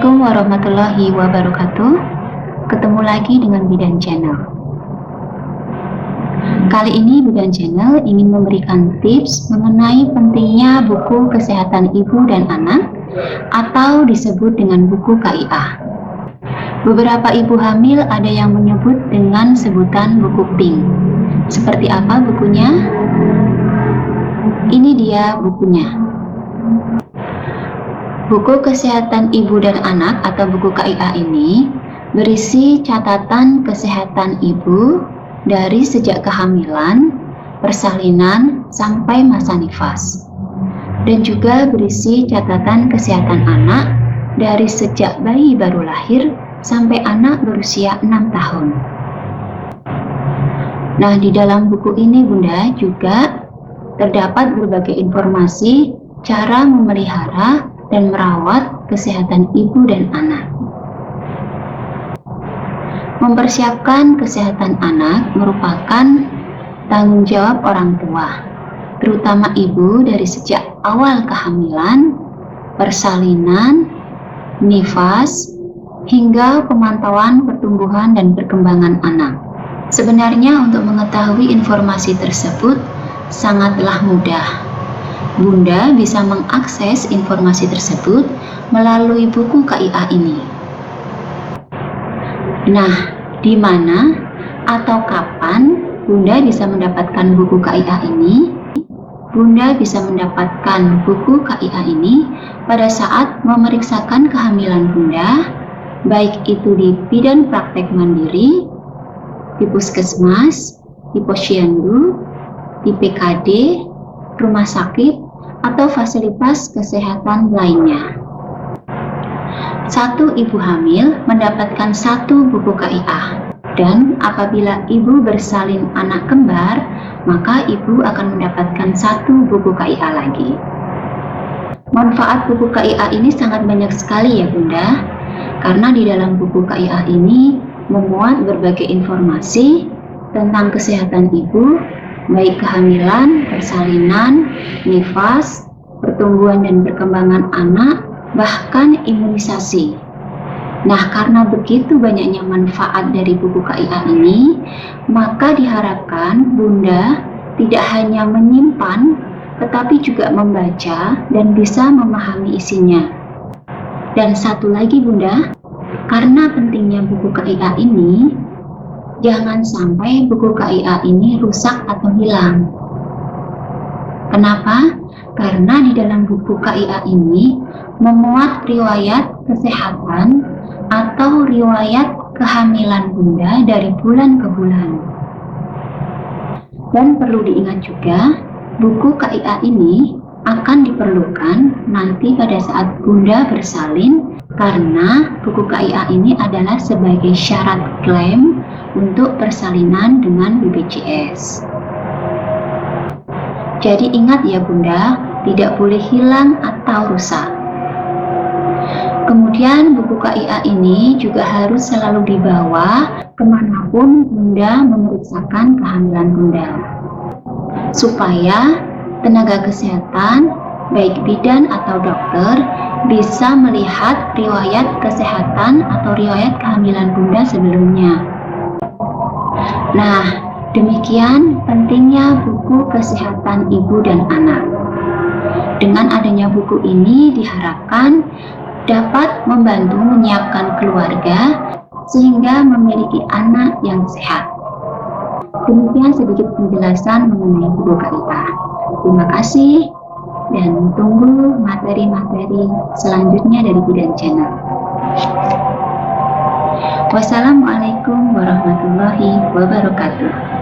Assalamualaikum warahmatullahi wabarakatuh. Ketemu lagi dengan Bidan Channel. Kali ini Bidan Channel ingin memberikan tips mengenai pentingnya buku kesehatan ibu dan anak atau disebut dengan buku KIA. Beberapa ibu hamil ada yang menyebut dengan sebutan buku pink. Seperti apa bukunya? Ini dia bukunya. Buku Kesehatan Ibu dan Anak atau buku KIA ini berisi catatan kesehatan ibu dari sejak kehamilan, persalinan, sampai masa nifas. Dan juga berisi catatan kesehatan anak dari sejak bayi baru lahir sampai anak berusia 6 tahun. Nah, di dalam buku ini Bunda juga terdapat berbagai informasi cara memelihara dan merawat kesehatan ibu dan anak. Mempersiapkan kesehatan anak merupakan tanggung jawab orang tua, terutama ibu dari sejak awal kehamilan, persalinan, nifas, hingga pemantauan pertumbuhan dan perkembangan anak. Sebenarnya untuk mengetahui informasi tersebut sangatlah mudah. Bunda bisa mengakses informasi tersebut melalui buku KIA ini. Nah, di mana atau kapan Bunda bisa mendapatkan buku KIA ini? Bunda bisa mendapatkan buku KIA ini pada saat memeriksakan kehamilan Bunda, baik itu di bidan praktek mandiri, di puskesmas, di posyandu, di PKD, rumah sakit, atau fasilitas kesehatan lainnya. Satu ibu hamil mendapatkan satu buku KIA, dan apabila ibu bersalin anak kembar, maka ibu akan mendapatkan satu buku KIA lagi. Manfaat buku KIA ini sangat banyak sekali ya Bunda, karena di dalam buku KIA ini memuat berbagai informasi tentang kesehatan ibu, baik kehamilan, persalinan, nifas, pertumbuhan dan perkembangan anak, bahkan imunisasi. Nah, karena begitu banyaknya manfaat dari buku KIA ini, maka diharapkan Bunda tidak hanya menyimpan, tetapi juga membaca dan bisa memahami isinya. Dan satu lagi Bunda, karena pentingnya buku KIA ini, jangan sampai buku KIA ini rusak atau hilang. Kenapa? Karena di dalam buku KIA ini memuat riwayat kesehatan atau riwayat kehamilan Bunda dari bulan ke bulan. Dan perlu diingat juga, buku KIA ini akan diperlukan nanti pada saat Bunda bersalin, karena buku KIA ini adalah sebagai syarat klaim untuk persalinan dengan BPJS. Jadi ingat ya Bunda, tidak boleh hilang atau rusak. Kemudian buku KIA ini juga harus selalu dibawa kemanapun Bunda memeriksakan kehamilan Bunda, supaya tenaga kesehatan, baik bidan atau dokter, bisa melihat riwayat kesehatan atau riwayat kehamilan Bunda sebelumnya. Nah, demikian pentingnya buku kesehatan ibu dan anak. Dengan adanya buku ini diharapkan dapat membantu menyiapkan keluarga sehingga memiliki anak yang sehat. Demikian sedikit penjelasan mengenai buku KIA. Terima kasih dan tunggu materi-materi selanjutnya dari Bidan Channel. Wassalamualaikum warahmatullahi wabarakatuh.